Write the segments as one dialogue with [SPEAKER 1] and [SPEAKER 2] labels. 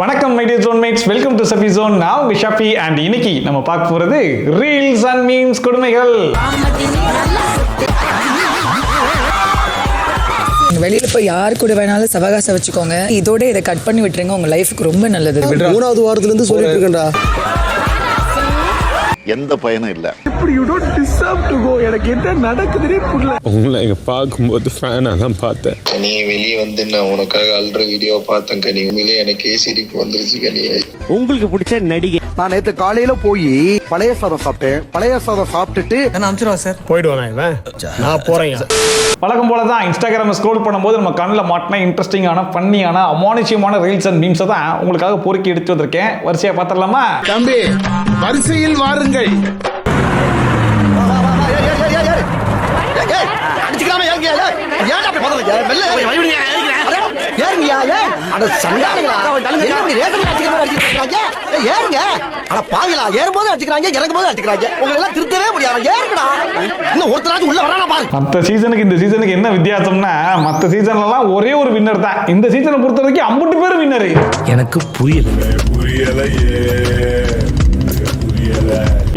[SPEAKER 1] வணக்கம் my dear zonemates, welcome to Shafi zone. நான் உங்க ஷஃபி அண்ட் இன்னைக்கு நம்ம பார்க்க போறது ரீல்ஸ் அண்ட் மீம்ஸ் கொடுமைகள்.
[SPEAKER 2] வெளியில போய் யார் கூட வேணாலும் சவகாசம் வச்சுக்கோங்க, இதோட இதை கட் பண்ணி விட்டுருங்க, உங்க லைஃப்க்கு ரொம்ப நல்லது.
[SPEAKER 3] மூணாவது வாரத்துல இருந்து சொல்லிட்டு இருக்கேன்டா,
[SPEAKER 4] எந்த பயனும் இல்ல.
[SPEAKER 3] இப்படி you don't deserve to go. எனக்கு என்ன நடக்குதுனே புரியல.
[SPEAKER 5] உங்களை எங்க பாக்கும்போது ஃபேனா தான் பார்த்தேன்.
[SPEAKER 6] நீ வெளியே வந்து நான் உனக்காக அல்ற வீடியோ பார்த்தேன் கனி. உண்மையிலே எனக்கு சிரிப்பு வந்துருச்சு கனி. உங்களுக்கு பிடிச்ச நடிகை?
[SPEAKER 3] நான் நேத்து காலையில போய் பழைய சாதம் சாப்பிட்டேன். பழைய சாதம் சாப்பிட்டுட்டு
[SPEAKER 5] போயிடுவாங்க. நான் போறேன்.
[SPEAKER 1] வழக்கம் போல தான் இன்ஸ்டாகிராம் ஸ்க்ரோல் பண்ணும்போது நம்ம கண்ணில் மாட்டின இன்ட்ரெஸ்டிங்கான ஃபன்னியான அமானுஷ்யமான ரீல்ஸ் அண்ட் மீம்ஸை தான் உங்களுக்காக பொறுக்கி எடுத்து வந்திருக்கேன். வரிசையா பார்த்துடலாமா?
[SPEAKER 7] தம்பி வரிசையில் வாருங்கள்.
[SPEAKER 1] மற்ற சீசனுக்கு இந்த சீசனுக்கு என்ன வித்தியாசம்னா, மற்ற சீசன்லாம் ஒரே ஒரு வின்னர் தான். இந்த சீசனை பொறுத்த வரைக்கும் 50 பேர் வின்னர்.
[SPEAKER 7] எனக்கு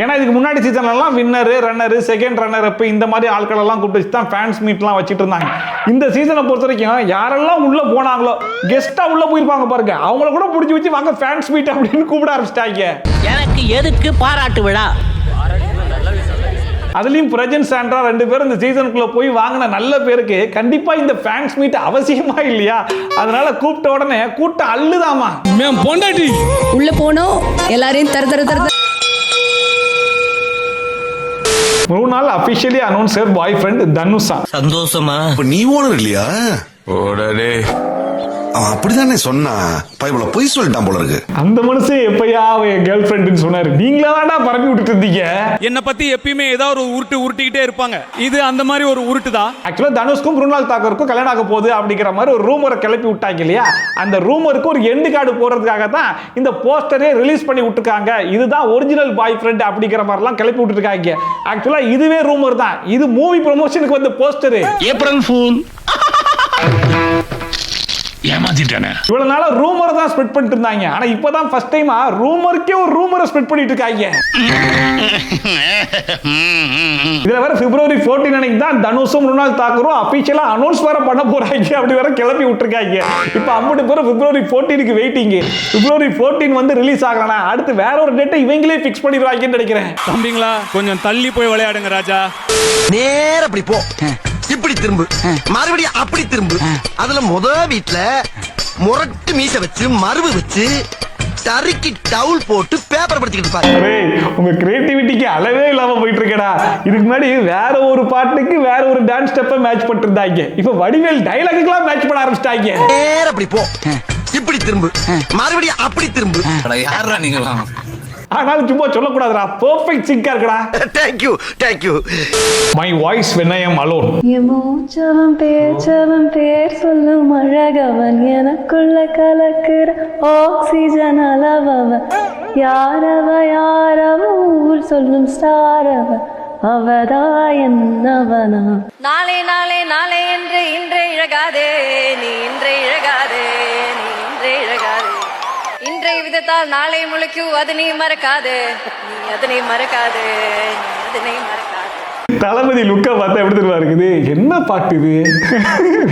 [SPEAKER 1] ஏன்னா இதுக்கு முன்னாடி சீசன்லாம் வின்னர், ரன்னர், செகண்ட் ரன்னர் அப்ப இந்த மாதிரி ஆட்கள் எல்லாம் கூப்பிட்டு வச்சு தான் ஃபேன்ஸ் மீட்லாம் வச்சுட்டு இருந்தாங்க. இந்த சீசனை பொறுத்த வரைக்கும் யாரெல்லாம் உள்ள போனாங்களோ, கெஸ்டா உள்ள போயிருப்பாங்க பாருங்க, அவங்கள கூட பிடிச்சி வச்சு வாங்க ஃபேன்ஸ் மீட் அப்படின்னு கூப்பிட ஆரம்பிச்சிட்டாங்க.
[SPEAKER 8] எனக்கு எதுக்கு பாராட்டு விழா?
[SPEAKER 1] அதுலயும் பிரஜன் சாண்ட்ரா 2 பேரும் இந்த சீசனுக்குள்ள போய் வாங்கின நல்ல பேருக்கு கண்டிப்பா இந்த ஃபேன்ஸ் மீட் அவசியமா இல்லையா? அதனால கூப்பிட்ட உடனே கூட்டம் அள்ளுதாமா.
[SPEAKER 5] பொண்டாட்டி
[SPEAKER 2] உள்ள போனோம், எல்லாரையும் தர தர தர.
[SPEAKER 1] முன்னாள் அபிஷியலி அனௌன்சர் பாய் ஃப்ரெண்ட் தனுஷா.
[SPEAKER 8] சந்தோஷமா?
[SPEAKER 4] நீ ஓனர் இல்லையா?
[SPEAKER 5] ஓடலே
[SPEAKER 4] அவன் அப்படிதானே சொன்னா. பைபிள பொய் சொல்லிட்டான் போல இருக்கு.
[SPEAKER 1] அந்த மனுஷன் எப்பயா என் கேர்ள் ஃப்ரெண்டுன்னு சொன்னாரு. நீங்களா தான்டா பரப்பி விட்டுட்டு இருந்தீங்க.
[SPEAKER 9] என்ன பத்தி எப்பயுமே ஏதாவது ஒரு உருட்டு உருட்டிக்கிட்டே இருப்பாங்க. இது அந்த மாதிரி ஒரு உருட்டு தான்.
[SPEAKER 1] ஆக்சுவலா தனுஷ்க்கும் குருநாள் தாக்கூருக்கும் கல்யாணம் ஆக போகுது அப்படிங்கிற மாதிரி ஒரு ரூமரை கிளப்பி விட்டாங்க இல்லையா? அந்த ரூமருக்கு ஒரு எண்டு கார்டு போடுறதுக்காக தான் இந்த போஸ்டரே ரிலீஸ் பண்ணி விட்டுருக்காங்க. இதுதான் ஒரிஜினல் பாய் ஃப்ரெண்ட் அப்படிங்கிற மாதிரிலாம் கிளப்பி விட்டுருக்காங்க. ஆக்சுவலா இதுவே ரூமர் தான். இது மூவி ப்ரமோஷனுக்கு வந்த போஸ்டர்.
[SPEAKER 8] April fool.
[SPEAKER 7] ஏமாத்திட்டானே.
[SPEAKER 1] இவ்வளவு நாளா ரூமர் தான் ஸ்ப்ரெட் பண்ணிட்டு இருந்தாங்க. ஆனா இப்பதான் ஃபர்ஸ்ட் டைமா ரூமருக்கே ஒரு ரூமரை ஸ்ப்ரெட் பண்ணிட்டு இருக்காங்க. இதுல வேற பிப்ரவரி 14 அன்னைக்கு தான் தனுஷும் குருநாள் தாக்கூரும் அபிஷியலா அனௌன்ஸ் வேற பண்ண போறாங்க. அப்படி வேற கிளப்பி விட்டுருக்காங்க. இப்ப 50 பேர் பிப்ரவரி 14க்கு வெயிட்டிங். பிப்ரவரி 14 வந்து ரிலீஸ் ஆகலனா அடுத்து வேற ஒரு டேட்டை இவங்களே ஃபிக்ஸ் பண்ணிடுவாங்கன்னு நினைக்கிறேன்.
[SPEAKER 9] தம்பிங்களா கொஞ்சம் தள்ளி போய் விளையாடுங்க ராஜா.
[SPEAKER 3] நேர அப்படி போ, இப்படி திரும்பு, மறுபடியும் அப்படி திரும்பு. அதுல முத வீட்டுல முரட்டு மீச வச்சு மருவு வச்சு டரிக்கி டவுல் போட்டு பேப்பர் படிச்சுக்கிட்டு இருப்பாரு.
[SPEAKER 1] உங்க கிரியேட்டிவிட்டிக்கு அளவே இல்லாம போயிட்டு இருக்கடா. இதுக்கு முன்னாடி வேற ஒரு பாட்டுக்கு வேற ஒரு டான்ஸ் ஸ்டெப்பை மேட்ச் பண்ணிட்டு இருந்தாங்க. இப்ப வடிவேல் டயலாக்குலாம் மேட்ச் பண்ண ஆரம்பிச்சிட்டாங்க.
[SPEAKER 3] நேர அப்படி போ, இப்படி திரும்பு, மறுபடியும் அப்படி திரும்பு.
[SPEAKER 7] யாரா நீங்களா?
[SPEAKER 1] ஆனாலும் சும்மா சொல்லக்கூடாதுடா, பெர்ஃபெக்ட் சிங்கா இருக்கடா.
[SPEAKER 3] Thank you.
[SPEAKER 1] My voice when I am alone.
[SPEAKER 10] மூச்சவன் பேர் சொல்லும் அழகவன், எனக்குள்ள கலக்குற ஆக்சிஜன் அளவவன், யாரவ ஊர் சொல்லும் ஸ்டாரவ, அவதா என்னவனா.
[SPEAKER 11] நாளை நாளை நாளை என்று இன்றே இழகாதே, நீ இன்றே இழகாதே, நீ இன்றே இழகாதே. இன்றைய விதத்தால் நாளை முளைக்கும், அது நீ மறக்காதே, நீ அதனை மறக்காதே, நீ அதனை மறக்காதே.
[SPEAKER 1] தளபதி லுக்க பார்த்தா எப்படி தெரியுமா இருக்குது? என்ன பாட்டு இது,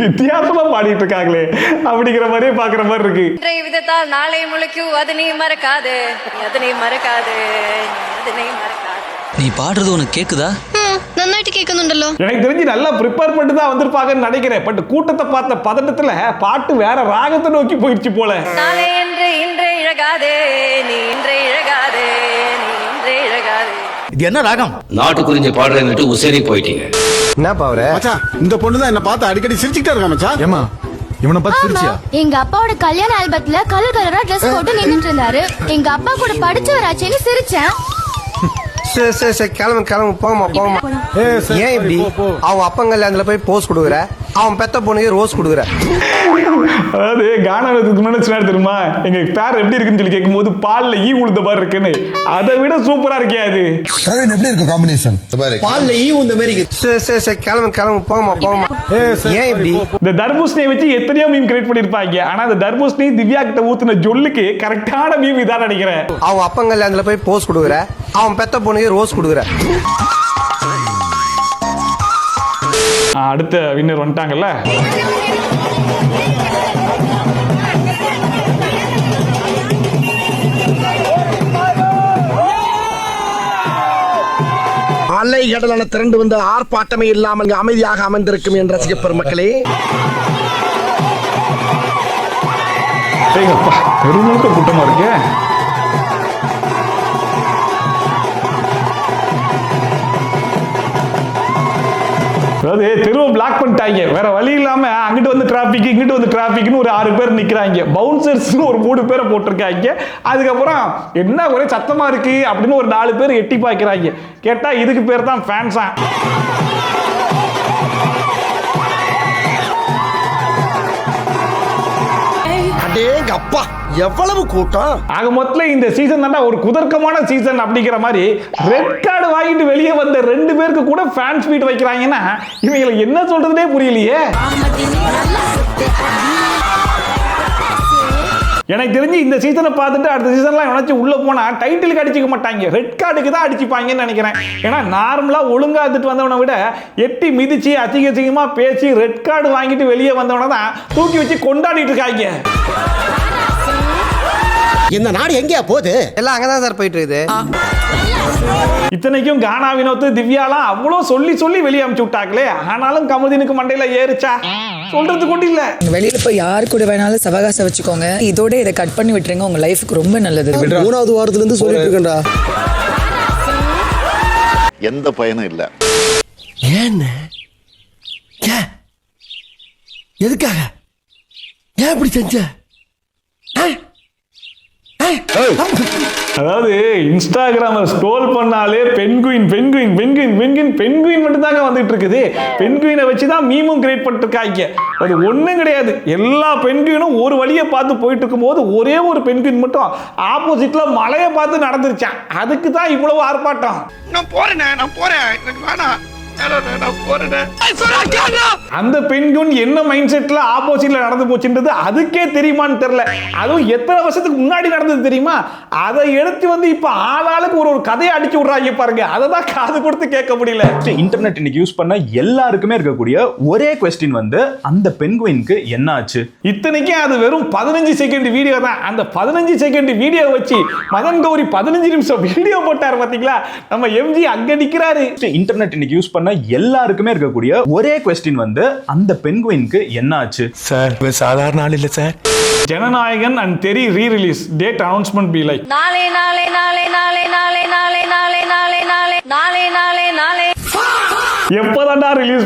[SPEAKER 1] வித்தியாசமா பாடிட்டு இருக்காங்களே அப்படிங்கிற மாதிரியே பாக்குற மாதிரி இருக்கு.
[SPEAKER 11] இன்றைய விதத்தால் நாளை முளைக்கும், அது நீ மறக்காதே, நீ அதனை மறக்காதே, நீ அதனை மறக்காதே.
[SPEAKER 8] நீ பாடுறது உனக்கு கேக்குதா?
[SPEAKER 11] நன்னாയിട്ട് கேட்கணுண்டല്ലോ.
[SPEAKER 1] எனக்கு தெரிஞ்சு நல்லா ப்ரிப்பேர் பண்ணிட்டு தான் வந்திருப்பாங்கன்னு நினைக்கிறேன். பட் கூட்டத்தை பார்த்த பதட்டத்துல பாட்டு வேற ராகத்தை நோக்கி போயிடுச்சு போல.
[SPEAKER 11] நாளை என்று இன்றே இழகாதே, நீ இன்றே இழகாதே, நீ இன்றே இழகாதே.
[SPEAKER 7] இது என்ன ராகம்?
[SPEAKER 8] நாட்டு குறிஞ்சி பாடுறேன்னுட்டு உசேரி போயிட்டீங்க.
[SPEAKER 3] என்ன பாவரே
[SPEAKER 7] மச்சான், இந்த பொண்ணு தான் என்ன பார்த்து அடிக்கடி சிரிச்சுக்கிட்டே இருக்கா மச்சான். ஏமா இவனை பார்த்து சிரிச்சியா?
[SPEAKER 10] எங்க அப்பாவோட கல்யாண ஆல்பத்துல கலர் கலரா ட்ரெஸ் போட்டு நின்னுட்டு இருந்தாரு. எங்க அப்பா கூட படிச்சவராச்சேன்னு சிரிச்சேன்.
[SPEAKER 3] கிளம்பு போமா. ஏன் இப்படி அவங்க அப்பங்கல்ல அதுல போய் போஸ் கொடுக்குற? அவன் பெத்த பொண்ணுக்கு ரோஸ் கொடுக்குற.
[SPEAKER 1] அதாவது கானாவதுக்கு முன்னாடி சொன்னாரு தெரியுமா, எங்க பேர் எப்படி இருக்குன்னு சொல்லி கேட்கும்போது பால்ல ஈ உளுந்த மாதிரி இருக்குன்னு. அதை விட சூப்பரா இருக்கே அது.
[SPEAKER 7] எப்படி இருக்கு காம்பினேஷன்?
[SPEAKER 3] பால்ல ஈ உந்த மாதிரி இருக்கு. கிளம்பு போமா. ஏன் இப்படி?
[SPEAKER 1] இந்த தர்பூசணியை வச்சு எத்தனையோ மீம் கிரியேட் பண்ணிருப்பாங்க. ஆனா அந்த தர்பூசணி திவ்யா கிட்ட ஊத்துன ஜொல்லுக்கு கரெக்டான மீம் இதான் நினைக்கிறேன்.
[SPEAKER 3] அவன் அப்பங்கல்ல அதுல போய் போஸ் கொடுக்குற, அவன் பெத்த பொண்ணுக்கு ரோஸ் கொடுக்குற.
[SPEAKER 1] அடுத்த வின்னர் வந்துட்டாங்கல்ல.
[SPEAKER 3] அலை கடலான திரண்டு வந்து ஆர்ப்பாட்டமே இல்லாமல் அமைதியாக அமர்ந்திருக்கும் என் ரசிக பெருமக்களே.
[SPEAKER 1] பெருமுழுக்க கூட்டமா இருக்கு. அதாவது தெருவை பிளாக் பண்ணிட்டாங்க. வேற வழி இல்லாம அங்கிட்டு வந்து டிராபிக், இங்கிட்டு வந்து டிராபிக்னு ஒரு 6 பேர் நிக்கிறாங்க. பவுன்சர்ஸ் ஒரு 3 பேரை போட்டிருக்காங்க. அதுக்கப்புறம் என்ன ஒரே சத்தமா இருக்கு அப்படின்னு ஒரு 4 பேர் எட்டி பாக்குறாங்க. கேட்டா இதுக்கு பேர் தான் ஃபேன்ஸா.
[SPEAKER 3] அப்பா எவ்வளவு கூட்டம்.
[SPEAKER 1] ஆக மொத்தத்துல இந்த சீசன் தான்டா ஒரு குதர்க்கமான சீசன் அப்படிங்கிற மாதிரி ரெட் கார்டு வாங்கிட்டு வெளியே வந்த 2 பேருக்கு கூட ஃபேன்ஸ் மீட் வைக்கிறாங்கன்னா இவங்களுக்கு என்ன சொல்றதுனே புரியலையே. எனக்கு தெரிஞ்சு இந்த சீசனை பார்த்துட்டு அடுத்த சீசன்லாம் நினைச்சு உள்ள போனா டைட்டிலுக்கு அடிச்சுக்க மாட்டாங்க, ரெட் கார்டுக்கு தான் அடிச்சுப்பாங்கன்னு நினைக்கிறேன். ஏன்னா நார்மலா ஒழுங்கா எடுத்துட்டு வந்தவனை விட எட்டி மிதிச்சு அசிங்கமா பேசி ரெட் கார்டு வாங்கிட்டு வெளியே வந்தவனை தான் தூக்கி வச்சு கொண்டாடிட்டு இருக்காங்க.
[SPEAKER 3] இந்த நாடு எங்கேயா போகுது? எல்லாம் அங்கதான் சார் போயிட்டு இருக்குது.
[SPEAKER 1] இத்தனைக்கும் கானா வினோத் திவ்யாலாம் அவ்வளோ சொல்லி சொல்லி வெளியே அமுச்சு விட்டாங்களே. ஆனாலும் கமுதினுக்கு மண்டையில ஏறிச்சா சொல்றது கூட இல்ல.
[SPEAKER 2] வெளியில போய் யாரு கூட வேணாலும் சவகாசம் வச்சுக்கோங்க, இதோட இதை கட் பண்ணி விட்டுருங்க, உங்க லைஃப்க்கு ரொம்ப நல்லது.
[SPEAKER 3] 3வது வாரத்துல இருந்து சொல்லிட்டு இருக்கேன்டா.
[SPEAKER 4] எந்த பயனும் இல்ல.
[SPEAKER 3] ஏன்? எதுக்காக? ஏன் இப்படி செஞ்ச?
[SPEAKER 1] அதாவது இன்ஸ்டாகிராம ஸ்க்ரோல் பண்ணாலே penguin penguin penguin penguin penguin மட்டும் தாங்க வந்துட்டு இருக்குது. பென்குயினை வச்சு தான் மீமும் கிரியேட் பண்ணிட்டு இருக்காங்க. அது ஒன்றும் கிடையாது. எல்லா பென்குயினும் ஒரு வழியை பார்த்து போயிட்டு இருக்கும்போது ஒரே ஒரு பென்குயின் மட்டும் ஆப்போசிட்ல மலையை பார்த்து நடந்துருச்சான். அதுக்கு தான் இவ்வளவு ஆர்ப்பாட்டம்.
[SPEAKER 3] நான் போறேன் எனக்கு வேணாம்.
[SPEAKER 1] அந்த பெண்குயின் என்ன மைண்ட் செட்ல ஆப்போசிட்ல நடந்து போச்சுன்றது அதுக்கே தெரியுமான்னு தெரியல. அதுவும் எத்தனை வருஷத்துக்கு முன்னாடி நடந்தது தெரியுமா? அதை எடுத்து வந்து இப்ப ஆளாளுக்கு ஒரு கதையை அடிச்சு விடுறாங்க பாருங்க. அதை தான் காது கொடுத்து கேட்க முடியல.
[SPEAKER 12] இன்டர்நெட் இன்னைக்கு யூஸ் பண்ண எல்லாருக்குமே இருக்கக்கூடிய ஒரே கொஸ்டின் வந்து அந்த பென்குயினுக்கு என்ன ஆச்சு?
[SPEAKER 1] இத்தனைக்கும் அது வெறும் 15 செகண்ட் வீடியோ தான். அந்த 15 செகண்ட் வீடியோ வச்சு மதன் கௌரி 15 நிமிஷம் வீடியோ போட்டார் பாத்தீங்களா? நம்ம எம்ஜி அங்க நிக்கிறாரு.
[SPEAKER 12] இன்டர்நெட் இன்னைக்கு யூஸ் பண்ண எல்லாருக்குமே இருக்கக்கூடிய ஒரே கொஸ்டின் வந்து அந்த பென்குயினுக்கு என்ன ஆச்சு?
[SPEAKER 5] சார் சாதாரண ஆள் இல்ல சார்.
[SPEAKER 1] ஜனநாயகன் அண்ட் தெரி re-release date announcement be like
[SPEAKER 11] நாளை நாளை நாளை நாளை நாளை நாளை நாளை நாளை நாளை நாளை நாளை நாளை
[SPEAKER 1] எப்பதான்டா ரிலீஸ்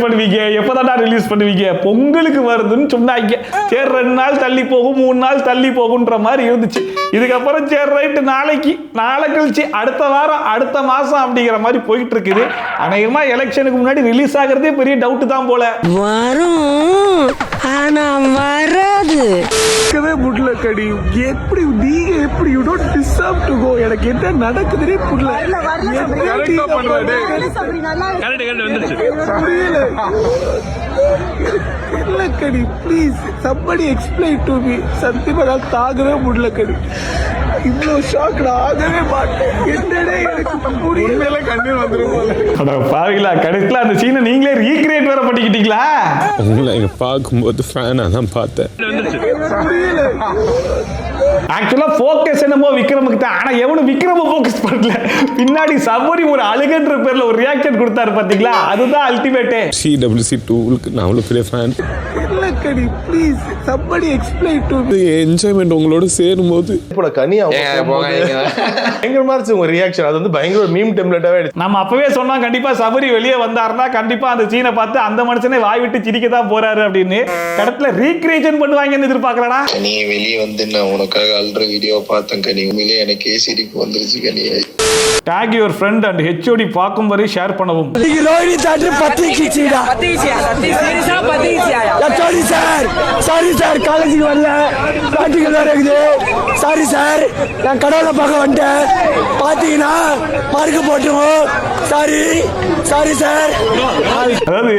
[SPEAKER 1] பண்ணுவீங்க? பொங்கலுக்கு வருதுன்னு சொன்னாங்க. சரி 2 நாள் தள்ளி போகும், 3 நாள் தள்ளி போகுன்ற மாதிரி இருந்துச்சு. இதுக்கப்புறம் சரி ரைட்டு நாளை கழிச்சு அடுத்த வாரம் அடுத்த மாசம் அப்படிங்கிற மாதிரி போயிட்டு இருக்குது. அநேகமா எலெக்ஷனுக்கு முன்னாடி ரிலீஸ் ஆகிறதே பெரிய டவுட் தான் போல.
[SPEAKER 11] வரும் ஆனா வராது.
[SPEAKER 3] முடியல கடி. எப்படி நீங்க எப்படி you don't deserve to go. எனக்கு என்ன நடக்குதுனே புரியல. கரெக்ட்டா பண்றானே. கரெக்ட் வந்துருச்சு. புரியல. இல்ல கடி please somebody explain to me. சத்தியமா நான் தாங்கவே முடியல கடி. இவ்வளோ ஷாக் ஆகவே மாட்டேன். என்னடே எனக்கு புரியல. கண்ணீர் வந்துரும் போல.
[SPEAKER 1] அட பாவிங்களா, கடைசில அந்த சீனை நீங்களே ரீக்ரியேட் வேற பண்ணிக்கிட்டீங்களா?
[SPEAKER 5] உங்களை இங்க பார்க்கும்போது ஃபேனா தான் பார்த்தேன்.
[SPEAKER 3] புரியல.
[SPEAKER 1] ஆக்சுவலா ஃபோக்கஸ் என்னமோ விக்ரமுக்கு தான். ஆனா எவனும் விக்ரம ஃபோக்கஸ் பண்ணல. பின்னாடி சபரி ஒரு அழுகன்ற பேர்ல ஒரு ரியாக்ஷன் கொடுத்தாரு பாத்தீங்களா? அதுதான் அல்டிமேட்டே.
[SPEAKER 5] CWC டூலுக்கு நான் அவ்வளவு பெரிய ஃபேன்.
[SPEAKER 3] இல்ல கடி please somebody explain to me.
[SPEAKER 5] Enjoyment உங்களோட சேரும்போது
[SPEAKER 6] இப்போ கனியா பயங்கரமா இருந்துச்சு உங்க ரியாக்ஷன். அது வந்து பயங்கர மீம் டெம்ப்ளேட்டாவே எடுத்து
[SPEAKER 1] நம்ம அப்பவே சொன்னோம் கண்டிப்பா சபரி வெளியே வந்தாருன்னா கண்டிப்பா அந்த சீனை பார்த்து அந்த மனுஷனே வாய் விட்டு சிரிக்க தான் போறாரு அப்படின்னு. கடத்துல ரீக்ரியேஷன் பண்ணுவாங்கன்னு எதிர்பார்க்கலடா.
[SPEAKER 6] நீ வெளியே வந்து நான் உனக்காக அல்ற வீடியோ பார்த்தேன் கனி. உண்மையிலே எனக்கே சிரிப்பு வந்துருச்சு கனி.
[SPEAKER 1] Take your friend and HOD பார்க்கும் வரை ஷேர் பண்ணவும்.
[SPEAKER 3] சாரி சார் காலேஜுக்கு வரல, பிராக்டிகல் வேற இருக்குது. சாரி சார், நான் கடவுளை பார்க்க வந்துட்டேன். பாத்தீங்கன்னா மார்க் போட்டுருவோம். Sorry sorry sir.
[SPEAKER 1] அதாவது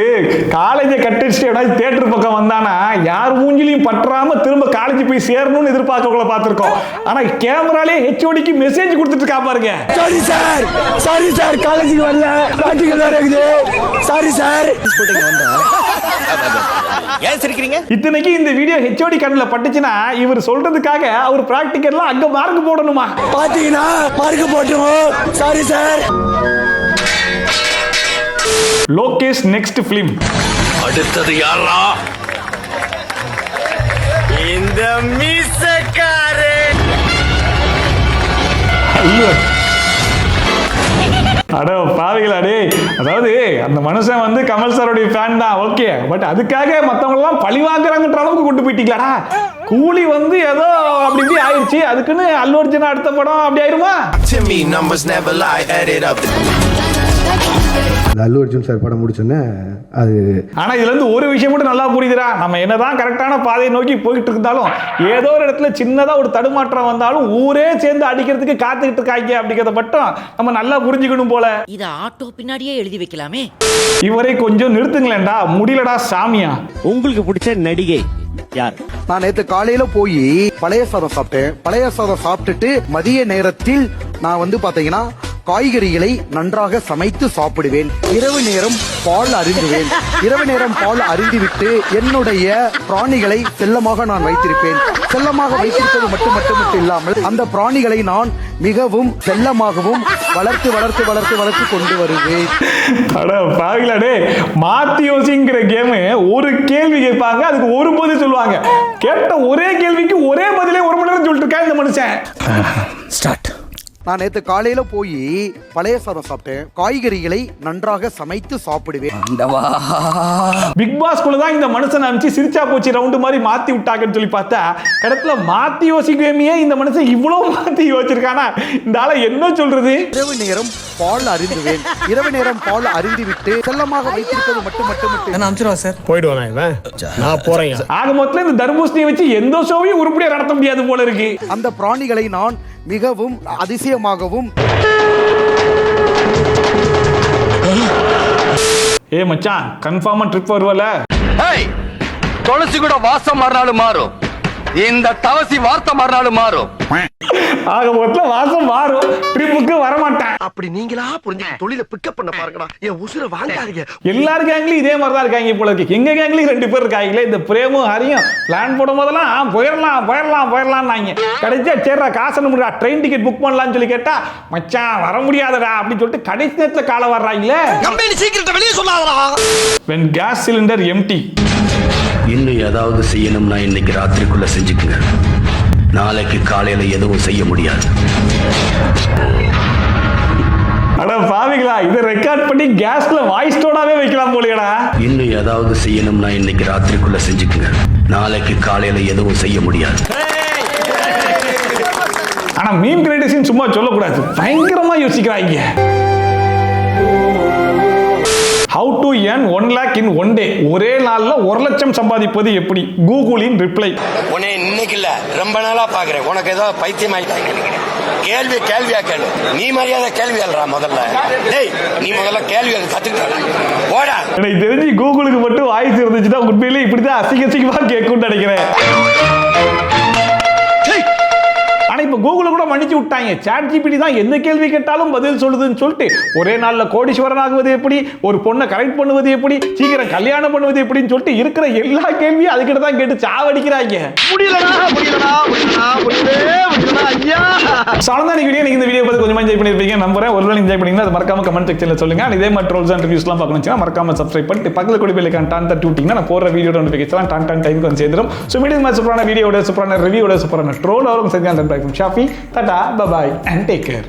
[SPEAKER 1] காலேஜை கட்டடிச்சுட்டு ஏதாவது தியேட்டர் பக்கம் வந்தானா யார் மூஞ்சிலையும் பற்றாம திரும்ப காலேஜ் போய் சேரணும்னு எதிர்பார்க்கவங்கள பார்த்திருக்கோம். ஆனா கேமராலே ஹெச்ஓடிக்கு மெசேஜ் கொடுத்துட்டு இருக்கா பாருங்க.
[SPEAKER 3] சாரி சார் காலேஜுக்கு வரல, பிராக்டிகல் வேற இருக்குது. Sorry sir.
[SPEAKER 8] ஏன் சிரிக்கிறீங்க?
[SPEAKER 1] இத்தனைக்கு இந்த வீடியோ ஹெச்ஓடி கண்ணில் பட்டுச்சுன்னா இவர் சொல்றதுக்காக அவர் பிராக்டிகல்லாம் அங்க மார்க் போடணுமா?
[SPEAKER 3] பாத்தீங்கன்னா மார்க் போட்டுருவோம். Sorry sir.
[SPEAKER 1] Lokesh next film.
[SPEAKER 8] அடுத்தது யாரா?
[SPEAKER 3] இந்த மீசக்காரே.
[SPEAKER 1] ஐயோ அட பாவிகளா டே. அதாவது அந்த மனுஷன் வந்து கமல் சாரோடைய ஃபேன் தான், ஓகே. பட் அதுக்காக மற்றவங்க எல்லாம் பழி வாங்குறாங்கன்ற அளவுக்கு கொண்டு போயிட்டீங்களாடா. கூலி வந்து ஏதோ அப்படி இப்படி ஆயிடுச்சு, அதுக்குன்னு அல்லு அர்ஜுன் அடுத்த படம் அப்படி ஆயிருமா?
[SPEAKER 7] அல்லு அர்ஜுன் சார் படம் முடிச்சோன்னே அது.
[SPEAKER 1] ஆனா இதுல இருந்து ஒரு விஷயம் மட்டும் நல்லா புரியுதுடா. நம்ம என்னதான் கரெக்டான பாதையை நோக்கி போயிட்டு இருந்தாலும் ஏதோ ஒரு இடத்துல சின்னதா ஒரு தடுமாற்றம் வந்தாலும் ஊரே சேர்ந்து அடிக்கிறதுக்கு காத்துக்கிட்டு இருக்காங்க அப்படிங்கிறத மட்டும் நம்ம நல்லா புரிஞ்சுக்கணும் போல.
[SPEAKER 2] இத ஆட்டோ பின்னாடியே எழுதி வைக்கலாமே.
[SPEAKER 1] இவரை கொஞ்சம் நிறுத்துங்களேன்டா, முடியலடா சாமியா.
[SPEAKER 8] உங்களுக்கு பிடிச்ச நடிகை யார்?
[SPEAKER 3] நான் நேத்து காலையில போய் பழைய சாதம் சாப்பிட்டேன். பழைய சாதம் சாப்பிட்டுட்டு மதிய நேரத்தில் நான் வந்து பாத்தீங்கன்னா காய்கறிகளை நன்றாக சமைத்து சாப்பிடுவேன். இரவு நேரம் பால் அருந்துவேன். இரவு நேரம் பால் அருந்திவிட்டு என்னுடைய பிராணிகளை செல்லமாக நான் வைத்திருப்பேன். செல்லமாக வைத்திருப்பது மட்டும் இல்லாமல் அந்த பிராணிகளை நான் மிகவும் செல்லமாகவும் வளர்த்து வளர்த்து வளர்த்து வளர்த்து கொண்டு வருவேன்.
[SPEAKER 1] அட பாவிகளே, மாத்தி யோசிங்கிற கேம் ஒரு கேள்வி கேட்பாங்க, அதுக்கு ஒரு பதில் சொல்லுவாங்க. கேட்ட ஒரே கேள்விக்கு ஒரே பதிலே ஒரு மணி நேரம் சொல்லிட்டு இருக்கா இந்த மனுஷன்.
[SPEAKER 2] ஸ்டார்ட்.
[SPEAKER 3] நான் நேத்து காலையில போய் பழைய சாதம் சாப்பிட்டேன். காய்கறிகளை நன்றாக சமைத்து சாப்பிடுவேன்.
[SPEAKER 1] பிக் பாஸ் குள்ள தான் இந்த மனுஷன் அனுப்பிச்சு சிரிச்சா போச்சு ரவுண்டு மாதிரி மாத்தி விட்டாங்கன்னு சொல்லி பார்த்தா கடத்துல மாத்தி யோசிக்கவே இந்த மனுஷன் இவ்வளவு மாத்தி யோசிச்சிருக்கானா? இந்த ஆளை என்ன சொல்றது?
[SPEAKER 3] இரவு நேரம் பால் அருந்துவேன். இரவு நேரம் பால் அருந்தி விட்டு செல்லமாக வைத்திருப்பது மட்டும்
[SPEAKER 2] சார்
[SPEAKER 7] போயிடுவாங்க. நான் போறேன்.
[SPEAKER 1] ஆக மொத்தம் இந்த தர்பூசணியை வச்சு எந்த ஷோவையும் உருப்படியா நடத்த முடியாது போல இருக்கு.
[SPEAKER 3] அந்த பிராணிகளை நான் மிகவும் அதிசயமாகவும்.
[SPEAKER 1] ஏ மச்சான், கன்ஃபார்மா ட்ரிப் வருவல?
[SPEAKER 3] துளசி கூட வாசம் மாறினாலும் மாறும், இந்த தவசி வார்த்தை மாறினாலும் மாறும்.
[SPEAKER 1] ஆக மொத்தம் வாசம் மாறும், ட்ரிப்புக்கு வரமாட்டேன்.
[SPEAKER 3] அப்படி நீங்களா புரிஞ்சு தொழில பிக்கப் பண்ண பாருங்கடா. என் உசுர வாங்காதீங்க.
[SPEAKER 1] எல்லார் கேங்லயும் இதே மாதிரி தான் இருக்காங்க போல இருக்கு. எங்க கேங்லயும் 2 பேர் இருக்காங்களே, இந்த பிரேமும் ஹரியும். பிளான் போடும் போதெல்லாம் போயிடலாம் கடைசியா சேர்றா காசு முடியா ட்ரெயின் டிக்கெட் புக் பண்ணலாம்னு சொல்லி கேட்டா மச்சான் வர முடியாதடா அப்படின்னு சொல்லிட்டு கடைசி நேரத்துல கால வர்றாங்களே.
[SPEAKER 3] கம்பெனி சீக்கிரத்தை வெளியே சொல்லாதடா.
[SPEAKER 1] when gas cylinder empty.
[SPEAKER 8] இன்னும் ஏதாவது செய்யணும்னா இன்னைக்கு ராத்திரிக்குள்ள செஞ்சுக்குங்க. நாளைக்கு காலையில எதுவும் செய்ய முடியாது.
[SPEAKER 1] அட பாவிங்களா, இதை ரெக்கார்ட் பண்ணி கேஸ்ல வாய்ஸ் டோனாவே வைக்கலாம் போலியடா.
[SPEAKER 8] இன்னும் ஏதாவது செய்யணும்னா இன்னைக்கு ராத்திரிக்குள்ள செஞ்சுக்குங்க. நாளைக்கு காலையில எதுவும் செய்ய முடியாது.
[SPEAKER 1] ஆனா மீம் கிரியேட்டர்ஸ் சும்மா சொல்லக்கூடாது, பயங்கரமா யோசிக்கிறாங்க. How to earn 1 lakh in 1 day? ஒரே நாள்ல 1 லட்சம் சம்பாதிப்பது எப்படி? கூகுளின் ரிப்ளை.
[SPEAKER 8] உன்னை இன்னைக்கு இல்ல ரொம்ப நாளா பாக்குறேன். உனக்கு ஏதோ பைத்தியம் ஆயிட்டாங்க. கேள்வியா கேளு. நீ மரியாதை கேள்வி கேள்றா முதல்ல. டேய் நீ முதல்ல கேள்வி கத்துக்கிற. போடா.
[SPEAKER 1] எனக்கு தெரிஞ்சு கூகுளுக்கு மட்டும் வாய்ஸ் இருந்துச்சுன்னா உண்மையிலே இப்படிதான் அசிங்கமா கேட்கும்னு நினைக்கிறேன். ஆனா இப்ப கூகுள் கூட மன்னிச்சு விட்டாங்க. சாட் ஜிபிடி தான் எந்த கேள்வி கேட்டாலும் பதில் சொல்லுதுன்னு சொல்லிட்டு ஒரே நாள்ல கோடீஸ்வரன் ஆகுவது எப்படி, ஒரு பொண்ணை கரெக்ட் பண்ணுவது எப்படி, சீக்கிரம் கல்யாணம் பண்ணுவது எப்படின்னு சொல்லிட்டு இருக்கிற எல்லா கேள்வியும் அதுக்கிட்ட தான் கேட்டு சாவடிக்கிறாங்க. இந்த வீடியோ பார்த்து கொஞ்சமா என்ஜாய் பண்ணிருப்பீங்க நம்புறேன். ஒருவேளை என்ஜாய் பண்ணீங்கன்னா அது மறக்காம கமெண்ட் செக்ஷன்ல சொல்லுங்க. இதே மாதிரி ட்ரோல்ஸ் அண்ட் ரிவ்யூஸ்லாம் பார்க்கணும்னா மறக்காம சப்ஸ்கிரைப் பண்ணிட்டு பக்கத்துல கூட பெல் ஐகான் டான் தட்டி விட்டீங்கன்னா நான் போற வீடியோ நோட்டிஃபிகேஷன் டான் டைமுக்கு வந்து சேர்ந்துரும். ஸோ மீடியம் சூப்பரான வீடியோட சூப்பரான ரிவ்யூவோட சூப்பரான ட்ரோல் வரும். சரியான Shafi, tata, bye bye and take care.